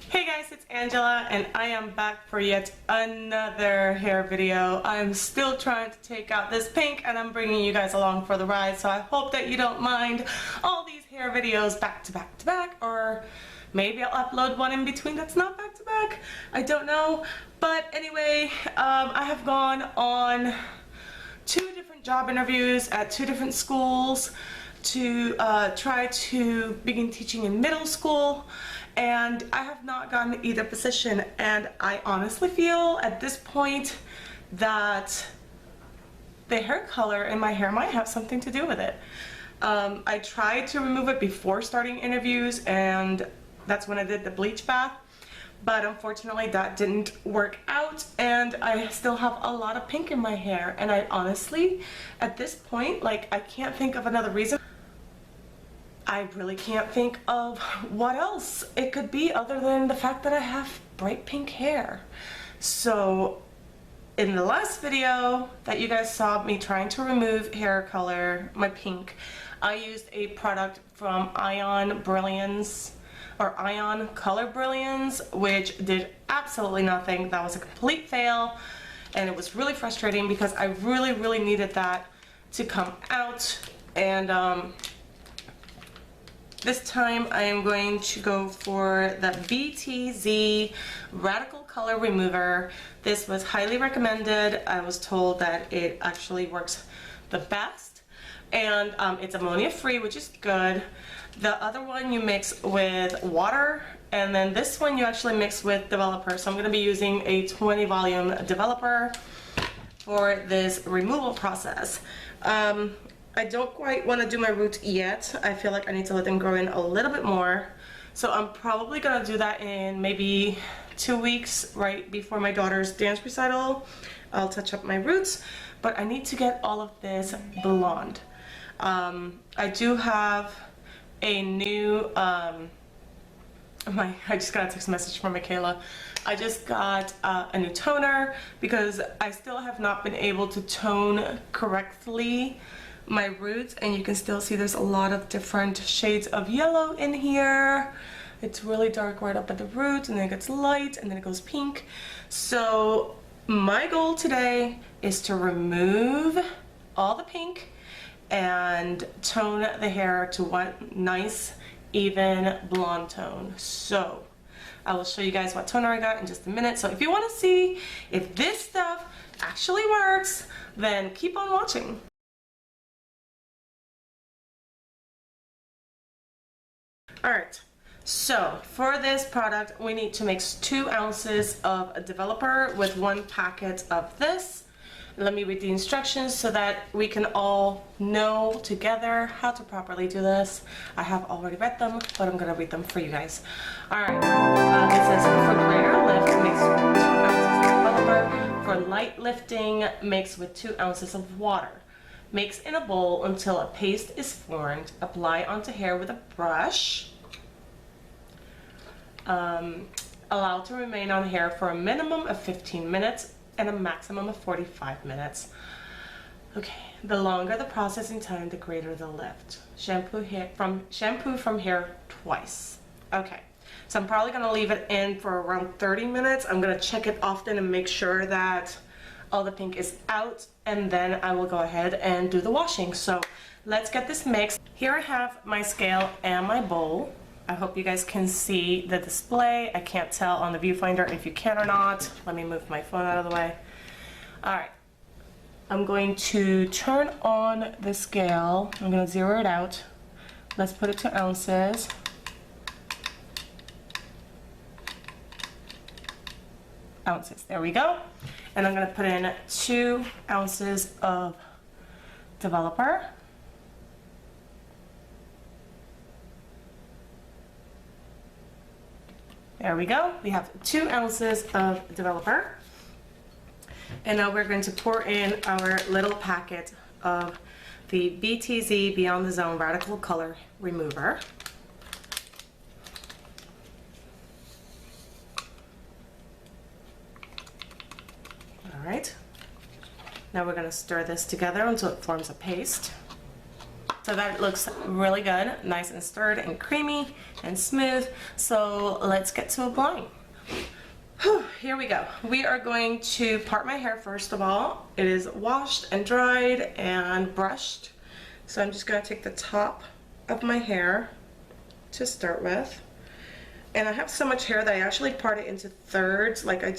Hey guys, it's Angela and I am back for yet another hair video. I'm still trying to take out this pink and I'm bringing you guys along for the ride, so I hope that you don't mind all these hair videos back to back to back, or maybe I'll upload one in between that's not back to back. I don't know. But anyway, I have gone on 2 different job interviews at 2 different schools to try to begin teaching in middle school, and I have not gotten either position, and I honestly feel at this point that the hair color in my hair might have something to do with it. I tried to remove it before starting interviews, and that's when I did the bleach bath, but unfortunately that didn't work out and I still have a lot of pink in my hair, and I honestly at this point, like, I can't think of another reason. I really can't think of what else it could be other than the fact that I have bright pink hair. So in the last video that you guys saw me trying to remove hair color, my pink, I used a product from Ion Brilliance, or Ion Color Brilliance, which did absolutely nothing. That was a complete fail, and it was really frustrating because I really needed that to come out. And this time I am going to go for the BTZ Radical Color Remover. This was highly recommended. I was told that it actually works the best, and it's ammonia free, which is good. The other one you mix with water, and then this one you actually mix with developer. So I'm going to be using a 20 volume developer for this removal process. I don't quite want to do my roots yet. I feel like I need to let them grow in a little bit more. So I'm probably going to do that in maybe 2 weeks, right before my daughter's dance recital. I'll touch up my roots, but I need to get all of this blonde. I do have a new, I just got a text message from Michaela. I just got a new toner because I still have not been able to tone correctly my roots, and you can still see there's a lot of different shades of yellow in here. It's really dark right up at the root, and then it gets light, and then it goes pink. So my goal today is to remove all the pink and tone the hair to one nice even blonde tone. So I will show you guys what toner I got in just a minute. So if you want to see if this stuff actually works, then keep on watching. Alright, so for this product we need to mix 2 ounces of a developer with 1 packet of this. Let me read the instructions so that we can all know together how to properly do this. I have already read them, but I'm going to read them for you guys. Alright, it says for greater lift, mix 2 ounces of developer. For light lifting, mix with 2 ounces of water. Mix in a bowl until a paste is formed. Apply onto hair with a brush. Allow to remain on hair for a minimum of 15 minutes and a maximum of 45 minutes. Okay, the longer the processing time, the greater the lift. Shampoo from hair twice. Okay, so I'm probably gonna leave it in for around 30 minutes. I'm gonna check it often and make sure that all the pink is out, and then I will go ahead and do the washing. So let's get this mixed. Here I have my scale and my bowl. I hope you guys can see the display. I can't tell on the viewfinder if you can or not. Let me move my phone out of the way. Alright, I'm going to turn on the scale. I'm going to zero it out. Let's put it to ounces. Ounces, there we go. And I'm going to put in 2 ounces of developer. There we go. We have 2 ounces of developer. And now we're going to pour in our little packet of the BTZ Beyond the Zone Radical Color Remover. All right. Now we're going to stir this together until it forms a paste. So that looks really good, nice and stirred and creamy and smooth. So let's get to applying. Whew, here we go. We are going to part my hair first of all. It is washed and dried and brushed. So I'm just gonna take the top of my hair to start with. And I have so much hair that I actually part it into thirds. Like I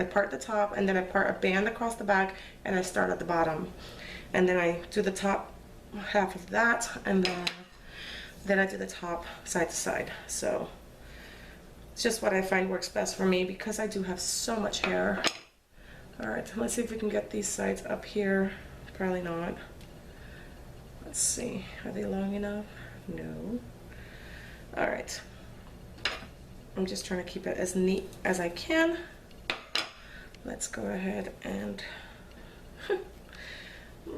part the top and then I part a band across the back and I start at the bottom. And then I do the top half of that and then I do the top side to side. So it's just what I find works best for me because I do have so much hair. All right, let's see if we can get these sides up here. Probably not. Let's see, are they long enough? No. All right. I'm just trying to keep it as neat as I can. Let's go ahead and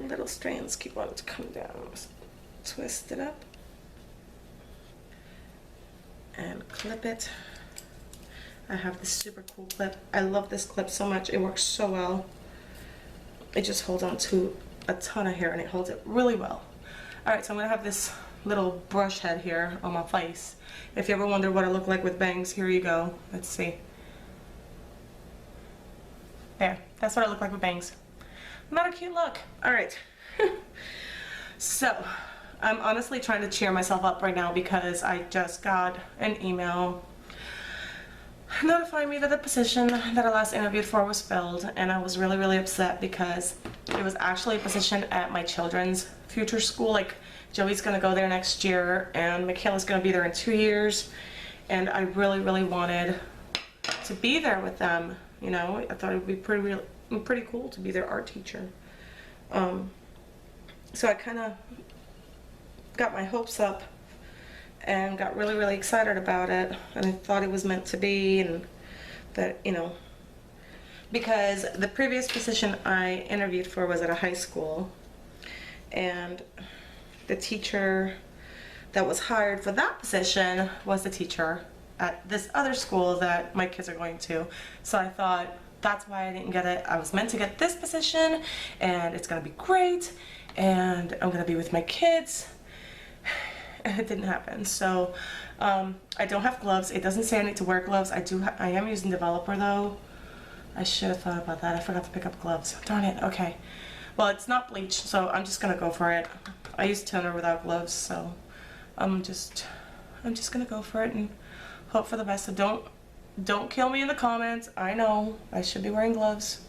little strands keep on to come down. Just twist it up and clip it. I have this super cool clip. I love this clip so much. It works so well. It just holds on to a ton of hair and it holds it really well. All right, so I'm gonna have this little brush head here on my face. If you ever wonder what I look like with bangs, here you go. Let's see. There, that's what I look like with bangs. Not a cute look. All right. So, I'm honestly trying to cheer myself up right now because I just got an email notifying me that the position that I last interviewed for was filled, and I was really, really upset because it was actually a position at my children's future school. Like, Joey's gonna go there next year and Michaela's gonna be there in 2 years, and I really, really wanted to be there with them. You know, I thought it would be pretty cool to be their art teacher. So I kind of got my hopes up and got really, really excited about it, and I thought it was meant to be, and that, you know, because the previous position I interviewed for was at a high school, and the teacher that was hired for that position was the teacher at this other school that my kids are going to. So I thought, that's why I didn't get it. I was meant to get this position and it's gonna be great and I'm gonna be with my kids. And it didn't happen. So I don't have gloves. It doesn't say I need to wear gloves. I am using Developer though. I should have thought about that. I forgot to pick up gloves. Darn it. Okay. Well, it's not bleach, so I'm just gonna go for it. I use toner without gloves, so I'm just gonna go for it and hope for the best. So don't kill me in the comments. I know I should be wearing gloves.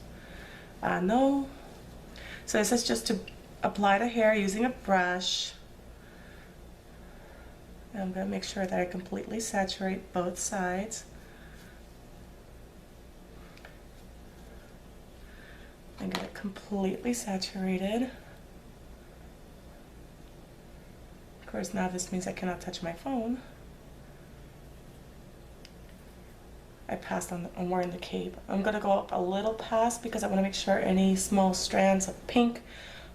I know. So this is just to apply to hair using a brush. And I'm gonna make sure that I completely saturate both sides. And get it completely saturated. Of course, now this means I cannot touch my phone. I passed on I'm wearing the cape. I'm gonna go up a little past because I want to make sure any small strands of pink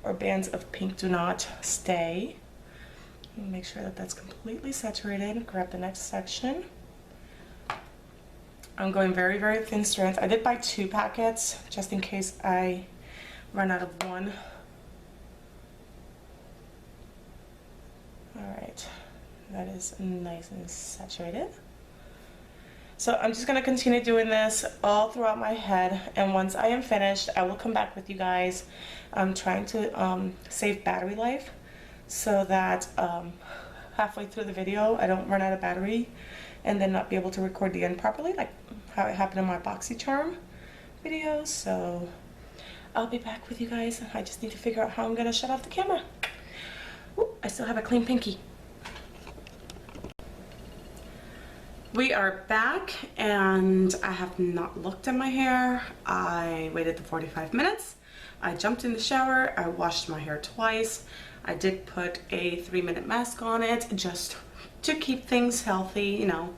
or bands of pink do not stay. Make sure that that's completely saturated. Grab the next section. I'm going very, very thin strands. I did buy 2 packets just in case I run out of one. All right, that is nice and saturated. So I'm just gonna continue doing this all throughout my head, and once I am finished, I will come back with you guys. I'm trying to save battery life so that halfway through the video I don't run out of battery and then not be able to record the end properly, like how it happened in my BoxyCharm videos. So I'll be back with you guys. I just need to figure out how I'm gonna shut off the camera. Ooh, I still have a clean pinky. We are back and I have not looked at my hair. I waited the 45 minutes. I jumped in the shower. I washed my hair twice. I did put a 3-minute mask on it just to keep things healthy, you know.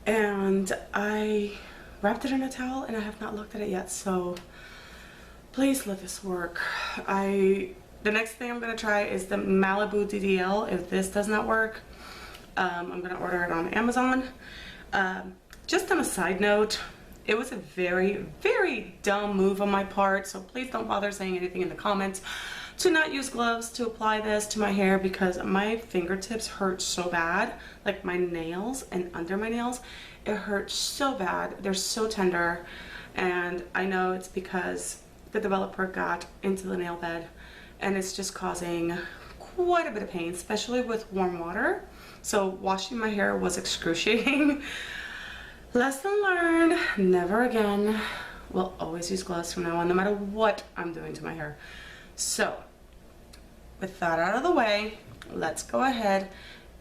And I wrapped it in a towel and I have not looked at it yet, so please let this work. The next thing I'm gonna try is the Malibu DDL. If this does not work, I'm gonna order it on Amazon. Just on a side note, it was a very, very dumb move on my part, so please don't bother saying anything in the comments to not use gloves to apply this to my hair because my fingertips hurt so bad, like my nails and under my nails, it hurts so bad. They're so tender, and I know it's because the developer got into the nail bed and it's just causing quite a bit of pain, especially with warm water. So washing my hair was excruciating. Lesson learned, never again. We'll always use gloves from now on, no matter what I'm doing to my hair. So with that out of the way, let's go ahead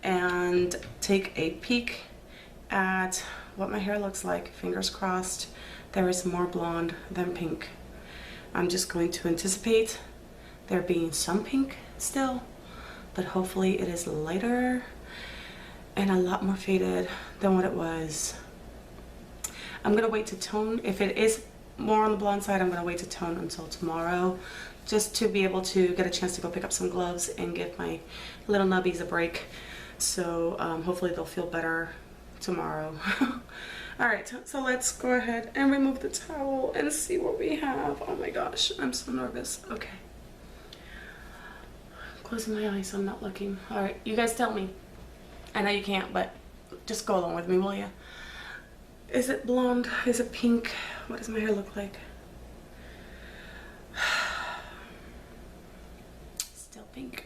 and take a peek at what my hair looks like. Fingers crossed there is more blonde than pink. I'm just going to anticipate there being some pink still, but hopefully it is lighter and a lot more faded than what it was. I'm gonna wait to tone. If it is more on the blonde side, I'm gonna wait to tone until tomorrow, just to be able to get a chance to go pick up some gloves and give my little nubbies a break. So hopefully they'll feel better tomorrow. All right, so let's go ahead and remove the towel and see what we have. Oh my gosh, I'm so nervous. Okay. Closing my eyes so I'm not looking. All right, you guys tell me. I know you can't, but just go along with me, will you? Is it blonde? Is it pink? What does my hair look like? Still pink.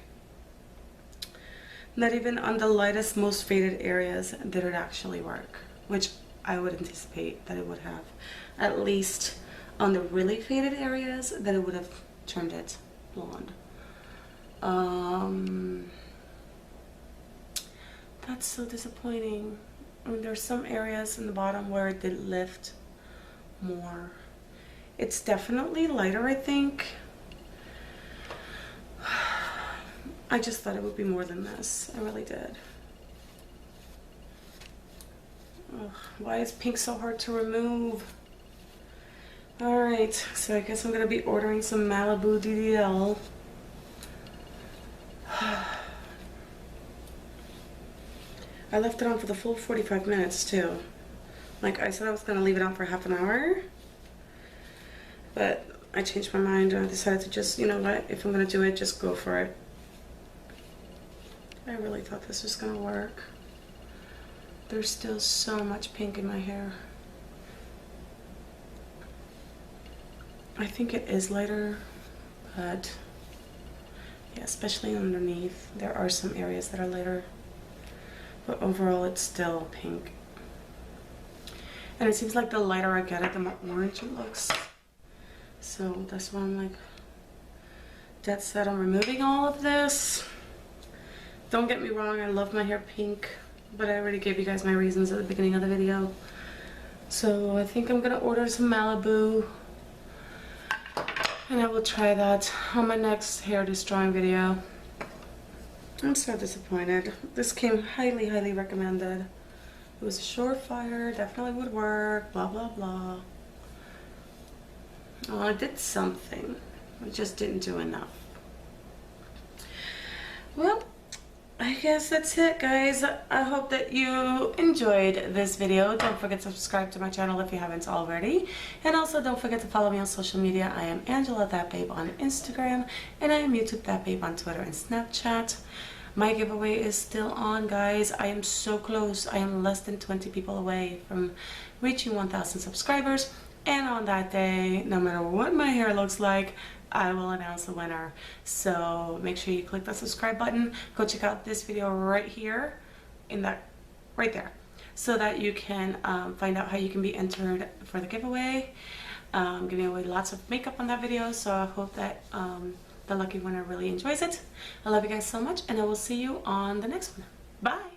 Not even on the lightest, most faded areas did it actually work, which I would anticipate that it would have. At least on the really faded areas, that it would have turned it blonde. That's so disappointing. I mean, there's some areas in the bottom where it did lift more. It's definitely lighter, I think. I just thought it would be more than this. I really did. Ugh, why is pink so hard to remove? Alright, so I guess I'm gonna be ordering some Malibu DDL. I left it on for the full 45 minutes too. Like I said I was gonna leave it on for half an hour, but I changed my mind and I decided to just, you know what, if I'm gonna do it, just go for it. I really thought this was gonna work. There's still so much pink in my hair. I think it is lighter, but yeah, especially underneath, there are some areas that are lighter. But overall, it's still pink. And it seems like the lighter I get it, the more orange it looks. So that's why I'm like dead set on removing all of this. Don't get me wrong, I love my hair pink, but I already gave you guys my reasons at the beginning of the video. So I think I'm gonna order some Malibu, and I will try that on my next hair destroying video. I'm so disappointed. This came highly, highly recommended. It was a surefire, definitely would work, blah, blah, blah. Oh, I did something. I just didn't do enough. Well, I guess that's it, guys. I hope that you enjoyed this video. Don't forget to subscribe to my channel if you haven't already. And also don't forget to follow me on social media. I am Angela That Babe on Instagram, and I am YouTube That Babe on Twitter and Snapchat. My giveaway is still on, guys. I am so close. I am less than 20 people away from reaching 1,000 subscribers. And on that day, no matter what my hair looks like, I will announce the winner. So make sure you click that subscribe button. Go check out this video right here, right there, so that you can find out how you can be entered for the giveaway. Giving away lots of makeup on that video, so I hope that the lucky winner really enjoys it. I love you guys so much, and I will see you on the next one. Bye!